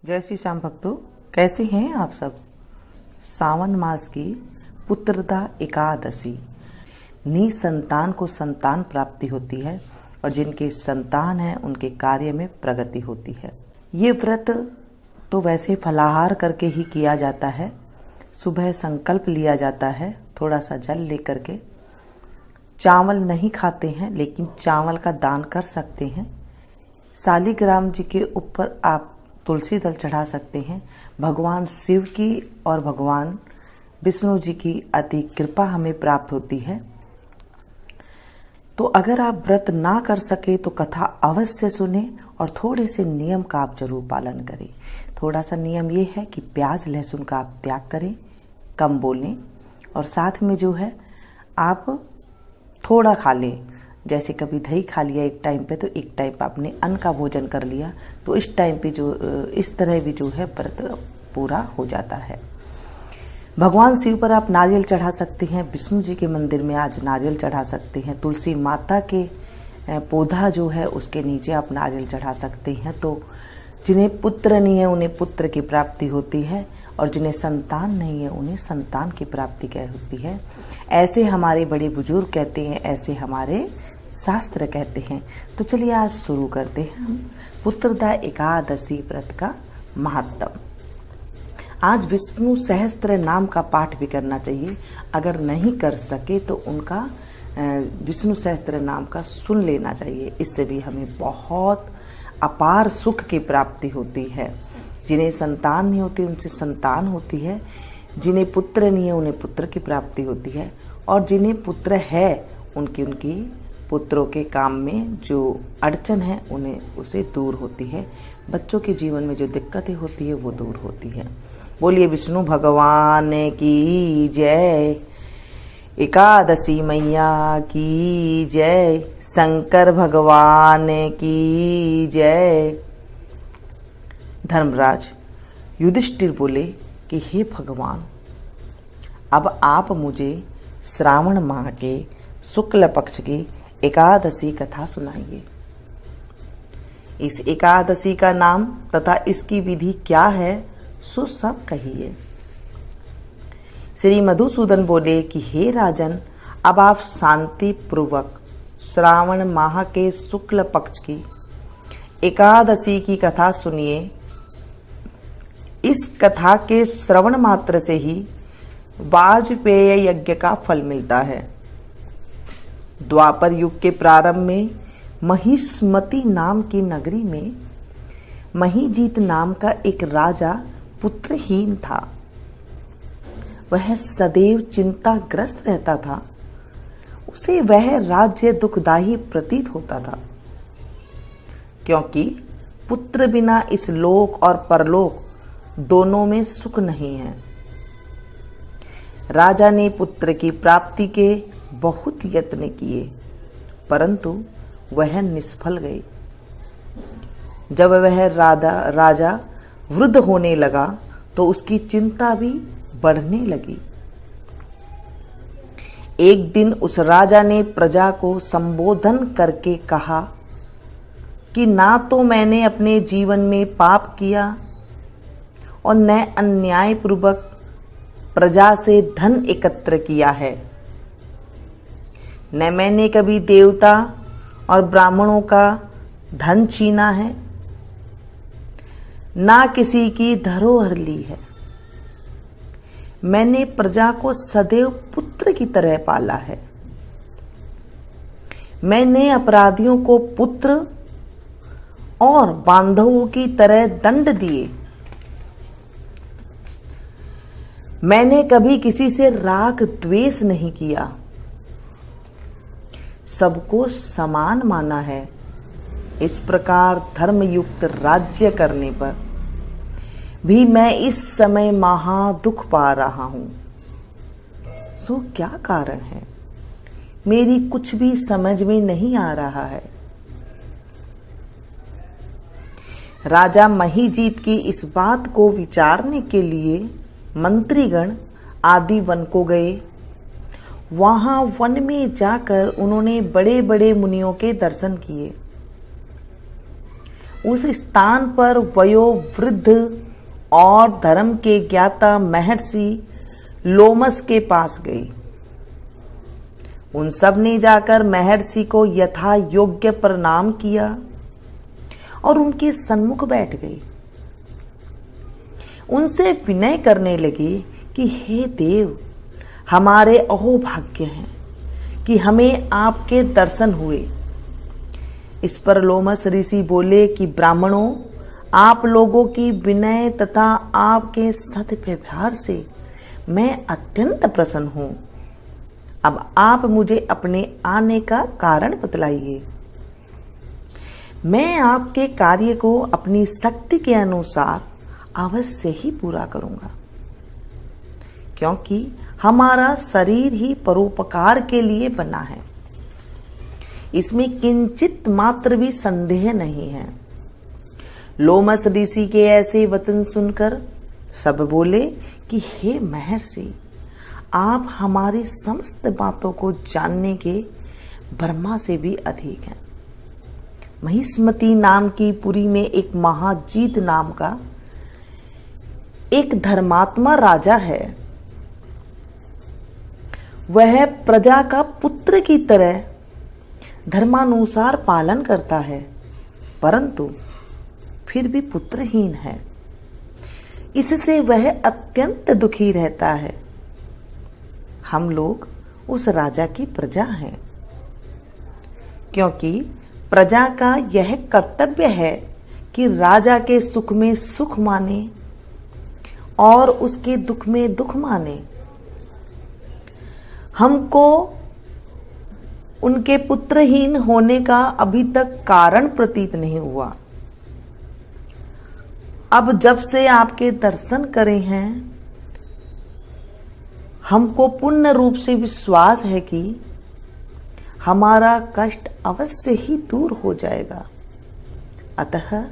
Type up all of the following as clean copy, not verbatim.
जय श्री श्याम भक्तों, कैसे हैं आप सब। सावन मास की पुत्रदा एकादशी, निसंतान को संतान प्राप्ति होती है और जिनके संतान हैं उनके कार्य में प्रगति होती है। ये व्रत तो वैसे फलाहार करके ही किया जाता है। सुबह संकल्प लिया जाता है, थोड़ा सा जल लेकर के। चावल नहीं खाते हैं लेकिन चावल का दान कर सकते हैं। शालिग्राम जी के ऊपर आप तुलसी दल चढ़ा सकते हैं। भगवान शिव की और भगवान विष्णु जी की अति कृपा हमें प्राप्त होती है। तो अगर आप व्रत ना कर सके तो कथा अवश्य सुने और थोड़े से नियम का आप जरूर पालन करें। थोड़ा सा नियम ये है कि प्याज लहसुन का आप त्याग करें, कम बोलें और साथ में जो है आप थोड़ा खा लें। जैसे कभी दही खा लिया एक टाइम पे तो एक टाइम पे आपने अन्न का भोजन कर लिया, तो इस टाइम पे जो इस तरह भी जो है व्रत पूरा हो जाता है। भगवान शिव पर आप नारियल चढ़ा सकते हैं। विष्णु जी के मंदिर में आज नारियल चढ़ा सकते हैं। तुलसी माता के पौधा जो है उसके नीचे आप नारियल चढ़ा सकते हैं। तो जिन्हें पुत्र नहीं है उन्हें पुत्र की प्राप्ति होती है और जिन्हें संतान नहीं है उन्हें संतान की प्राप्ति क्या होती है। ऐसे हमारे बड़े बुजुर्ग कहते हैं, ऐसे हमारे शास्त्र कहते हैं। तो चलिए आज शुरू करते हैं हम पुत्रदा एकादशी व्रत का महत्व। आज विष्णु सहस्त्र नाम का पाठ भी करना चाहिए। अगर नहीं कर सके तो उनका विष्णु सहस्त्र नाम का सुन लेना चाहिए। इससे भी हमें बहुत अपार सुख की प्राप्ति होती है। जिन्हें संतान नहीं होती उनसे संतान होती है, जिन्हें पुत्र नहीं है उन्हें पुत्र की प्राप्ति होती है और जिन्हें पुत्र है उनकी पुत्रों के काम में जो अड़चन है उन्हें उसे दूर होती है। बच्चों के जीवन में जो दिक्कतें होती है वो दूर होती है। बोलिए विष्णु भगवान की जय, एकादशी मैया की जय, शंकर भगवान की जय। धर्मराज युधिष्ठिर बोले कि हे भगवान, अब आप मुझे श्रावण माह के शुक्ल पक्ष की एकादशी कथा सुनाइए। इस एकादशी का नाम तथा इसकी विधि क्या है सो सब कहिए। श्री मधुसूदन बोले कि हे राजन, अब आप शांति पूर्वक श्रावण माह के शुक्ल पक्ष की एकादशी की कथा सुनिए। इस कथा के श्रवण मात्र से ही वाजपेय यज्ञ का फल मिलता है। द्वापर युग के प्रारंभ में महिष्मति नाम की नगरी में महीजीत नाम का एक राजा पुत्रहीन था। वह सदैव चिंताग्रस्त रहता था। उसे वह राज्य दुखदायी प्रतीत होता था, क्योंकि पुत्र बिना इस लोक और परलोक दोनों में सुख नहीं है। राजा ने पुत्र की प्राप्ति के बहुत यत्न किए, परंतु वह निष्फल गए। जब वह राजा वृद्ध होने लगा तो उसकी चिंता भी बढ़ने लगी। एक दिन उस राजा ने प्रजा को संबोधन करके कहा कि ना तो मैंने अपने जीवन में पाप किया और न अन्यायपूर्वक प्रजा से धन एकत्र किया है, न मैंने कभी देवता और ब्राह्मणों का धन छीना है, ना किसी की धरोहर ली है। मैंने प्रजा को सदैव पुत्र की तरह पाला है। मैंने अपराधियों को पुत्र और बांधवों की तरह दंड दिए। मैंने कभी किसी से राग द्वेष नहीं किया, सबको समान माना है। इस प्रकार धर्मयुक्त राज्य करने पर भी मैं इस समय महा दुख पा रहा हूं। सो क्या कारण है, मेरी कुछ भी समझ में नहीं आ रहा है। राजा महीजीत की इस बात को विचारने के लिए मंत्रीगण आदि वन को गए। वहां वन में जाकर उन्होंने बड़े बड़े मुनियों के दर्शन किए। उस स्थान पर वयोवृद्ध और धर्म के ज्ञाता महर्षि लोमस के पास गई। उन सब ने जाकर महर्षि को यथा योग्य प्रणाम किया और उनके सन्मुख बैठ गई। उनसे विनय करने लगी कि हे देव, हमारे अहोभाग्य हैं कि हमें आपके दर्शन हुए। इस पर लोमस ऋषि बोले कि ब्राह्मणों, आप लोगों की विनय तथा आपके सद्व्यवहार से मैं अत्यंत प्रसन्न हूं। अब आप मुझे अपने आने का कारण बतलाइए। मैं आपके कार्य को अपनी शक्ति के अनुसार अवश्य ही पूरा करूंगा, क्योंकि हमारा शरीर ही परोपकार के लिए बना है। इसमें किंचित मात्र भी संदेह नहीं है। लोमस ऋषि के ऐसे वचन सुनकर सब बोले कि हे महर्षि, आप हमारी समस्त बातों को जानने के ब्रह्मा से भी अधिक हैं। महिष्मती नाम की पुरी में एक महाजीत नाम का एक धर्मात्मा राजा है। वह प्रजा का पुत्र की तरह धर्मानुसार पालन करता है, परंतु फिर भी पुत्रहीन है। इससे वह अत्यंत दुखी रहता है। हम लोग उस राजा की प्रजा हैं, क्योंकि प्रजा का यह कर्तव्य है कि राजा के सुख में सुख माने और उसके दुख में दुख माने। हमको उनके पुत्रहीन होने का अभी तक कारण प्रतीत नहीं हुआ। अब जब से आपके दर्शन करे हैं, हमको पूर्ण रूप से विश्वास है कि हमारा कष्ट अवश्य ही दूर हो जाएगा। अतः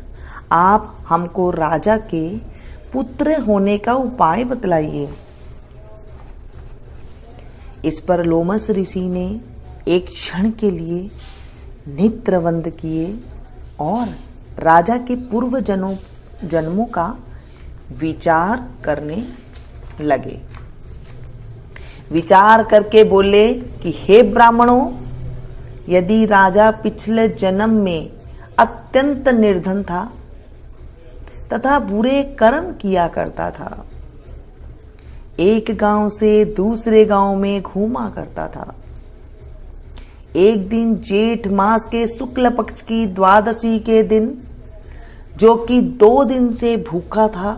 आप हमको राजा के पुत्र होने का उपाय बतलाइए। इस पर लोमस ऋषि ने एक क्षण के लिए नेत्र बंद किए और राजा के पूर्व जन्मों का विचार करने लगे। विचार करके बोले कि हे ब्राह्मणों, यदि राजा पिछले जन्म में अत्यंत निर्धन था तथा बुरे कर्म किया करता था, एक गांव से दूसरे गांव में घूमा करता था, एक दिन जेठ मास के शुक्ल पक्ष की द्वादशी के दिन, जो कि 2 दिन से भूखा था,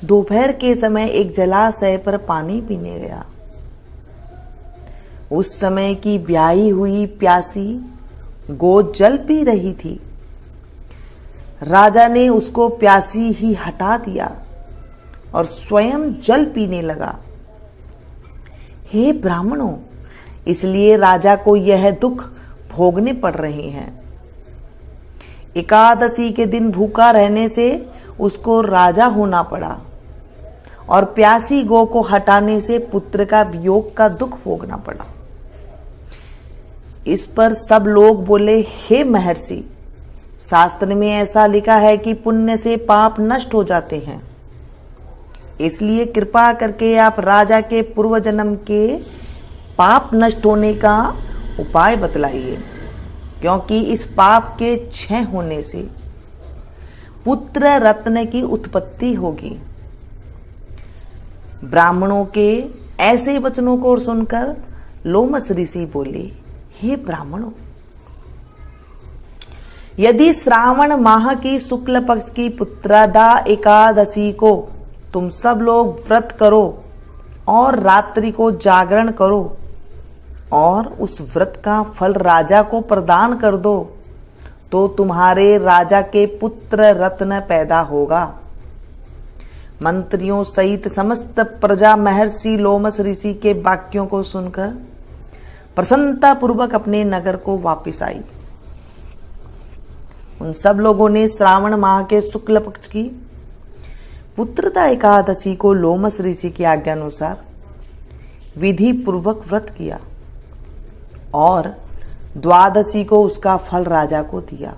दोपहर के समय एक जलाशय पर पानी पीने गया। उस समय की ब्याही हुई प्यासी गो जल पी रही थी। राजा ने उसको प्यासी ही हटा दिया और स्वयं जल पीने लगा। हे ब्राह्मणों, इसलिए राजा को यह दुख भोगने पड़ रहे हैं। एकादशी के दिन भूखा रहने से उसको राजा होना पड़ा और प्यासी गो को हटाने से पुत्र का वियोग का दुख भोगना पड़ा। इस पर सब लोग बोले, हे महर्षि, शास्त्र में ऐसा लिखा है कि पुण्य से पाप नष्ट हो जाते हैं। इसलिए कृपा करके आप राजा के पूर्व जन्म के पाप नष्ट होने का उपाय बतलाइए, क्योंकि इस पाप के क्षय होने से पुत्र रत्न की उत्पत्ति होगी। ब्राह्मणों के ऐसे वचनों को सुनकर लोमस ऋषि बोले, हे ब्राह्मणों, यदि श्रावण माह की शुक्ल पक्ष की पुत्रदा एकादशी को तुम सब लोग व्रत करो और रात्रि को जागरण करो और उस व्रत का फल राजा को प्रदान कर दो, तो तुम्हारे राजा के पुत्र रत्न पैदा होगा। मंत्रियों सहित समस्त प्रजा महर्षि लोमस ऋषि के वाक्यों को सुनकर प्रसन्नता पूर्वक अपने नगर को वापस आई। उन सब लोगों ने श्रावण माह के शुक्ल पक्ष की पुत्रदा एकादशी को लोमस ऋषि की आज्ञा अनुसार विधि पूर्वक व्रत किया और द्वादशी को उसका फल राजा को दिया।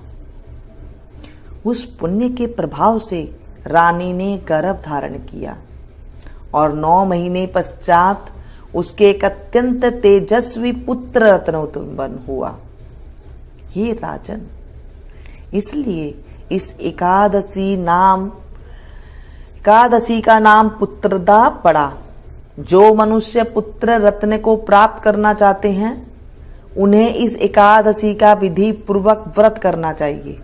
उस पुण्य के प्रभाव से रानी ने गर्भ धारण किया और 9 महीने पश्चात उसके एक अत्यंत तेजस्वी पुत्र रत्न उत्पन्न हुआ। हे राजन, इसलिए इस एकादशी का नाम पुत्रदा पड़ा। जो मनुष्य पुत्र रत्न को प्राप्त करना चाहते हैं उन्हें इस एकादशी का विधि पूर्वक व्रत करना चाहिए।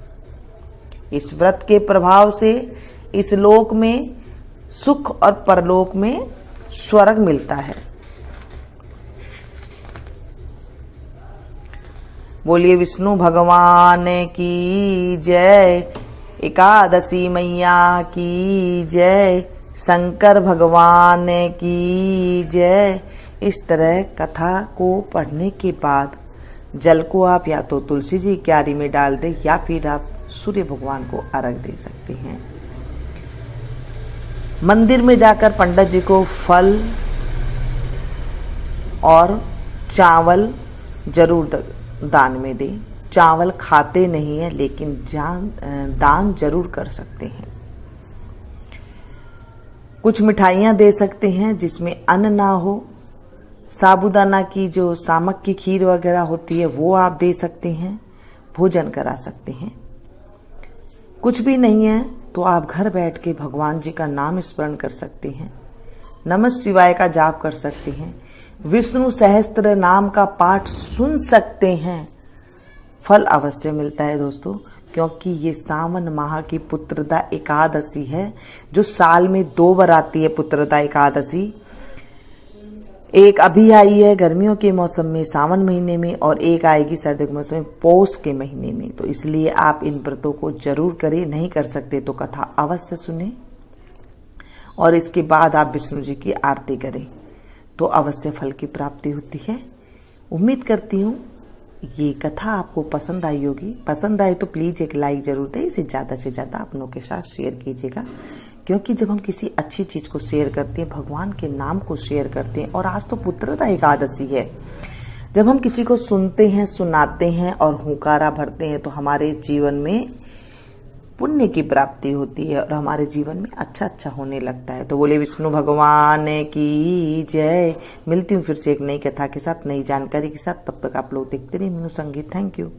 इस व्रत के प्रभाव से इस लोक में सुख और परलोक में स्वर्ग मिलता है। बोलिए विष्णु भगवान की जय, एकादशी मैया की जय, शंकर भगवान की जय। इस तरह कथा को पढ़ने के बाद जल को आप या तो तुलसी जी की क्यारी में डाल दें या फिर आप सूर्य भगवान को अर्घ दे सकते हैं। मंदिर में जाकर पंडित जी को फल और चावल जरूर दान में दें। चावल खाते नहीं है लेकिन दान जरूर कर सकते हैं। कुछ मिठाइयाँ दे सकते हैं जिसमें अन्न ना हो। साबूदाना की जो सामक की खीर वगैरह होती है वो आप दे सकते हैं, भोजन करा सकते हैं। कुछ भी नहीं है तो आप घर बैठ के भगवान जी का नाम स्मरण कर सकते हैं, नमः शिवाय का जाप कर सकते हैं, विष्णु सहस्त्र नाम का पाठ सुन सकते हैं। फल अवश्य मिलता है दोस्तों, क्योंकि ये सावन माह की पुत्रदा एकादशी है जो साल में 2 बार आती है। पुत्रदा एकादशी एक अभी आई है गर्मियों के मौसम में सावन महीने में, और एक आएगी सर्दियों के मौसम में पौष के महीने में। तो इसलिए आप इन व्रतों को जरूर करें। नहीं कर सकते तो कथा अवश्य सुने और इसके बाद आप विष्णु जी की आरती करें तो अवश्य फल की प्राप्ति होती है। उम्मीद करती हूँ ये कथा आपको पसंद आई होगी। पसंद आए तो प्लीज़ एक लाइक जरूर दें। इसे ज़्यादा से ज़्यादा अपनों के साथ शेयर कीजिएगा, क्योंकि जब हम किसी अच्छी चीज़ को शेयर करते हैं, भगवान के नाम को शेयर करते हैं, और आज तो पुत्रदा एकादशी है, जब हम किसी को सुनते हैं, सुनाते हैं और हुंकारा भरते हैं तो हमारे जीवन में पुण्य की प्राप्ति होती है और हमारे जीवन में अच्छा होने लगता है। तो बोले विष्णु भगवान की जय। मिलती हूँ फिर से एक नई कथा के साथ, नई जानकारी के साथ। तब तक आप लोग देखते रहिए मीनू संगीत। Thank you.